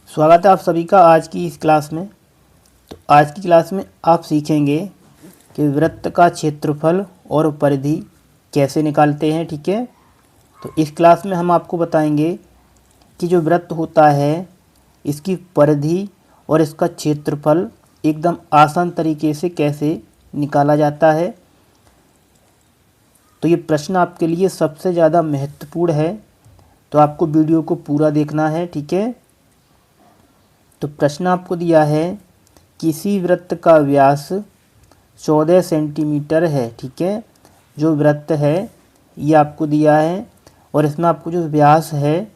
स्वागत है आप सभी का आज की इस क्लास में। तो आज की क्लास में आप सीखेंगे कि वृत्त का क्षेत्रफल और परिधि कैसे निकालते हैं। ठीक है, तो इस क्लास में हम आपको बताएंगे कि जो वृत्त होता है इसकी परिधि और इसका क्षेत्रफल एकदम आसान तरीके से कैसे निकाला जाता है। तो ये प्रश्न आपके लिए सबसे ज़्यादा महत्वपूर्ण है, तो आपको वीडियो को पूरा देखना है। ठीक है, तो प्रश्न आपको दिया है किसी वृत्त का व्यास 14 सेंटीमीटर है। ठीक है, जो वृत्त है ये आपको दिया है और इसमें आपको जो व्यास है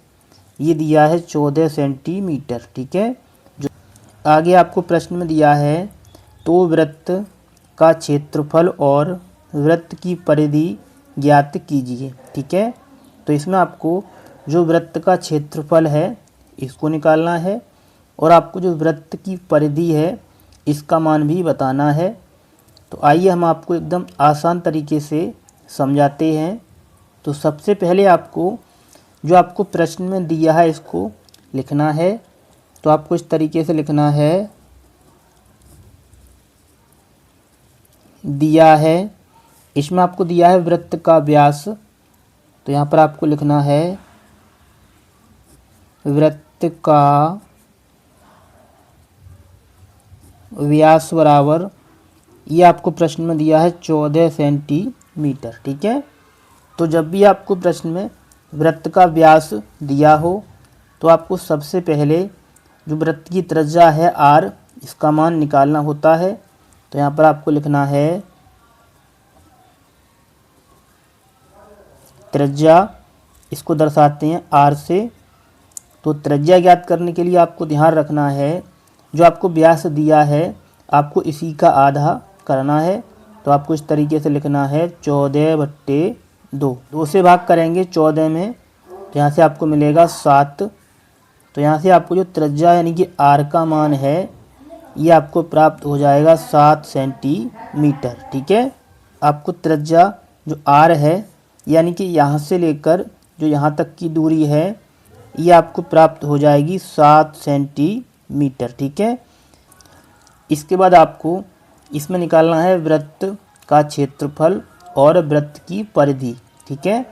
ये दिया है 14 सेंटीमीटर। ठीक है, जो आगे आपको प्रश्न में दिया है तो वृत्त का क्षेत्रफल और वृत्त की परिधि ज्ञात कीजिए। ठीक है, तो इसमें आपको जो वृत्त का क्षेत्रफल है इसको निकालना है और आपको जो वृत्त की परिधि है इसका मान भी बताना है। तो आइए हम आपको एकदम आसान तरीके से समझाते हैं। तो सबसे पहले आपको जो आपको प्रश्न में दिया है इसको लिखना है। तो आपको इस तरीके से लिखना है, दिया है, इसमें आपको दिया है वृत्त का व्यास। तो यहाँ पर आपको लिखना है वृत्त का व्यास बराबर, ये आपको प्रश्न में दिया है 14 सेंटीमीटर। ठीक है, तो जब भी आपको प्रश्न में वृत्त का व्यास दिया हो तो आपको सबसे पहले जो वृत्त की त्रिज्या है r इसका मान निकालना होता है। तो यहाँ पर आपको लिखना है त्रिज्या, इसको दर्शाते हैं r से। तो त्रिज्या ज्ञात करने के लिए आपको ध्यान रखना है जो आपको व्यास दिया है आपको इसी का आधा करना है। तो आपको इस तरीके से लिखना है 14/2। 2 से भाग करेंगे 14 में, तो यहाँ से आपको मिलेगा 7। तो यहाँ से आपको जो त्रिज्या यानी कि r का मान है ये आपको प्राप्त हो जाएगा 7 सेंटीमीटर। ठीक है, आपको त्रिज्या जो r है यानी कि यहाँ से लेकर जो यहाँ तक की दूरी है ये आपको प्राप्त हो जाएगी 7 सेंटीमीटर। ठीक है, इसके बाद आपको इसमें निकालना है वृत्त का क्षेत्रफल और वृत्त की परिधि। ठीक है,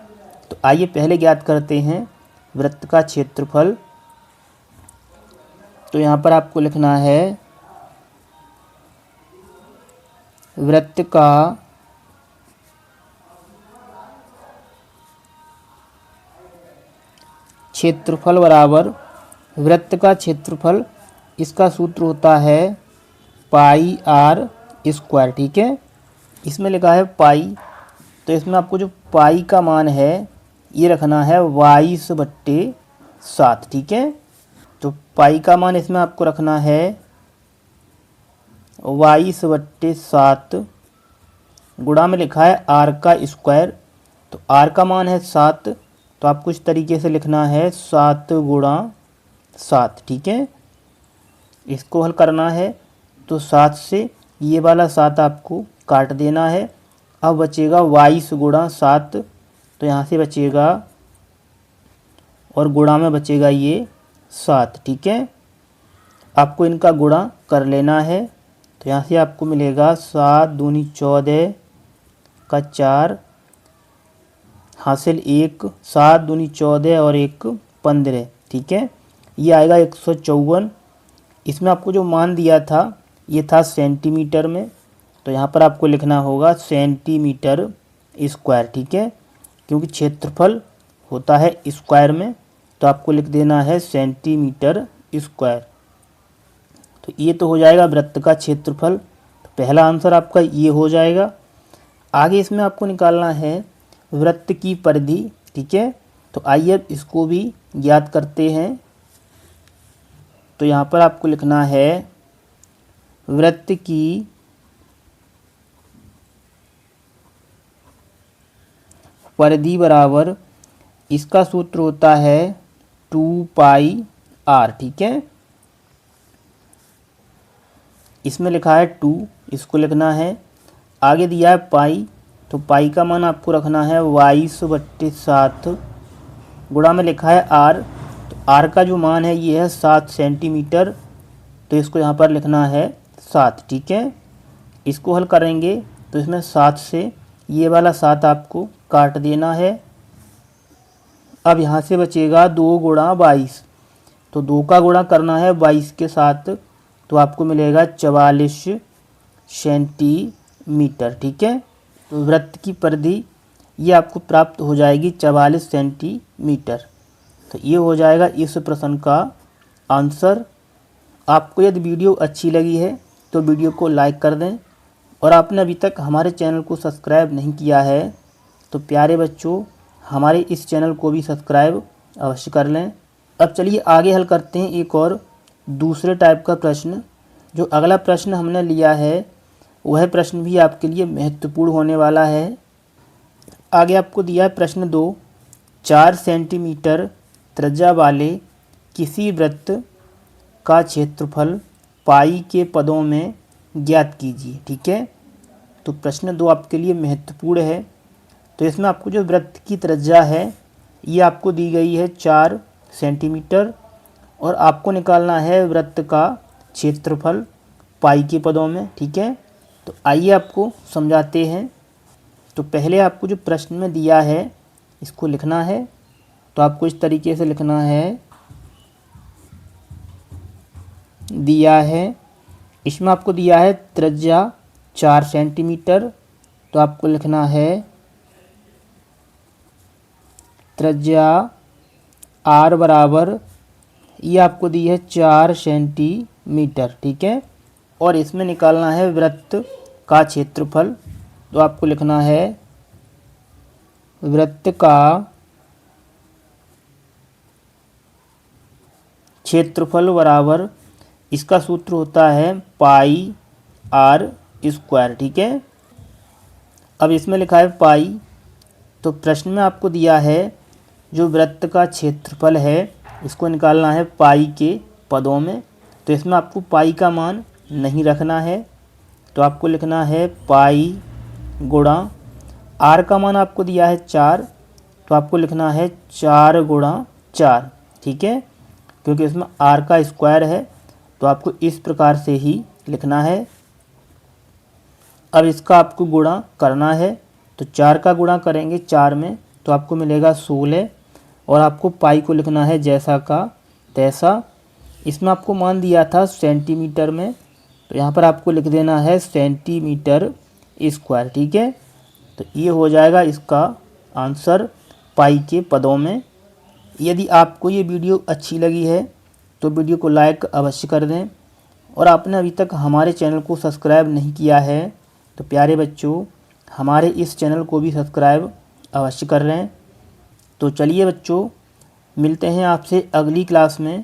तो आइए पहले ज्ञात करते हैं वृत्त का क्षेत्रफल। तो यहाँ पर आपको लिखना है वृत्त का क्षेत्रफल बराबर, वृत्त का क्षेत्रफल इसका सूत्र होता है पाई r स्क्वायर। ठीक है, इसमें लिखा है पाई, तो इसमें आपको जो पाई का मान है ये रखना है 22/7। ठीक है, तो पाई का मान इसमें आपको रखना है 22/7, गुणा में लिखा है r का स्क्वायर। तो r का मान है 7, तो आपको इस तरीके से लिखना है 7 गुणा 7। ठीक है, इसको हल करना है तो 7 से ये वाला 7 आपको काट देना है। अब बचेगा 22 गुणा 7, तो यहाँ से बचेगा और गुणा में बचेगा ये 7। ठीक है, आपको इनका गुणा कर लेना है। तो यहाँ से आपको मिलेगा 7 दूनी 14 का 4 हासिल 1, 7 दूनी 14 और 1 15। ठीक है, ये आएगा 154। इसमें आपको जो मान दिया था ये था सेंटीमीटर में, तो यहाँ पर आपको लिखना होगा सेंटीमीटर स्क्वायर। ठीक है, क्योंकि क्षेत्रफल होता है स्क्वायर में, तो आपको लिख देना है सेंटीमीटर स्क्वायर। तो ये तो हो जाएगा वृत्त का क्षेत्रफल। तो पहला आंसर आपका ये हो जाएगा। आगे इसमें आपको निकालना है वृत्त की परिधि। ठीक है, तो आइए अब इसको भी ज्ञात करते हैं। तो यहाँ पर आपको लिखना है वृत्त की परिधि बराबर, इसका सूत्र होता है 2πr। ठीक है, इसमें लिखा है 2, इसको लिखना है। आगे दिया है पाई, तो पाई का मान आपको रखना है 22/7, गुणा में लिखा है r, तो आर का जो मान है ये है 7 सेंटीमीटर, तो इसको यहाँ पर लिखना है 7। ठीक है, इसको हल करेंगे तो इसमें 7 से ये वाला 7 आपको काट देना है। अब यहाँ से बचेगा 2 गुणा 22, तो 2 का गुणा करना है 22 के साथ, तो आपको मिलेगा 44 सेंटीमीटर। ठीक है, तो वृत्त की परिधि ये आपको प्राप्त हो जाएगी 44 सेंटीमीटर। तो ये हो जाएगा इस प्रश्न का आंसर। आपको यदि वीडियो अच्छी लगी है तो वीडियो को लाइक कर दें, और आपने अभी तक हमारे चैनल को सब्सक्राइब नहीं किया है तो प्यारे बच्चों हमारे इस चैनल को भी सब्सक्राइब अवश्य कर लें। अब चलिए आगे हल करते हैं एक और दूसरे टाइप का प्रश्न। जो अगला प्रश्न हमने लिया है वह प्रश्न भी आपके लिए महत्वपूर्ण होने वाला है। आगे आपको दिया है प्रश्न 2, 4 सेंटीमीटर त्रिज्या वाले किसी वृत्त का क्षेत्रफल पाई के पदों में ज्ञात कीजिए। ठीक है, तो प्रश्न 2 आपके लिए महत्वपूर्ण है। तो इसमें आपको जो वृत्त की त्रिज्या है ये आपको दी गई है 4 सेंटीमीटर, और आपको निकालना है वृत्त का क्षेत्रफल पाई के पदों में। ठीक है, तो आइए आपको समझाते हैं। तो पहले आपको जो प्रश्न में दिया है इसको लिखना है, तो आपको इस तरीके से लिखना है। दिया है, इसमें आपको दिया है त्रिज्या 4 सेंटीमीटर, तो आपको लिखना है त्रिज्या r बराबर ये आपको दी है 4 सेंटीमीटर। ठीक है, और इसमें निकालना है वृत्त का क्षेत्रफल, तो आपको लिखना है वृत्त का क्षेत्रफल बराबर, इसका सूत्र होता है पाई r स्क्वायर। ठीक है, अब इसमें लिखा है पाई, तो प्रश्न में आपको दिया है जो वृत्त का क्षेत्रफल है इसको निकालना है पाई के पदों में, तो इसमें आपको पाई का मान नहीं रखना है, तो आपको लिखना है पाई गुणा r का मान आपको दिया है 4, तो आपको लिखना है 4 गुणा 4। ठीक है, क्योंकि इसमें r का स्क्वायर है तो आपको इस प्रकार से ही लिखना है। अब इसका आपको गुणा करना है, तो 4 का गुणा करेंगे 4 में तो आपको मिलेगा 16, और आपको पाई को लिखना है जैसा का तैसा। इसमें आपको मान दिया था सेंटीमीटर में, तो यहाँ पर आपको लिख देना है सेंटीमीटर स्क्वायर। ठीक है, तो ये हो जाएगा इसका आंसर पाई के पदों में। यदि आपको ये वीडियो अच्छी लगी है तो वीडियो को लाइक अवश्य कर दें, और आपने अभी तक हमारे चैनल को सब्सक्राइब नहीं किया है तो प्यारे बच्चों हमारे इस चैनल को भी सब्सक्राइब अवश्य कर लें। तो चलिए बच्चों, मिलते हैं आपसे अगली क्लास में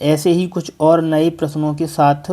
ऐसे ही कुछ और नए प्रश्नों के साथ।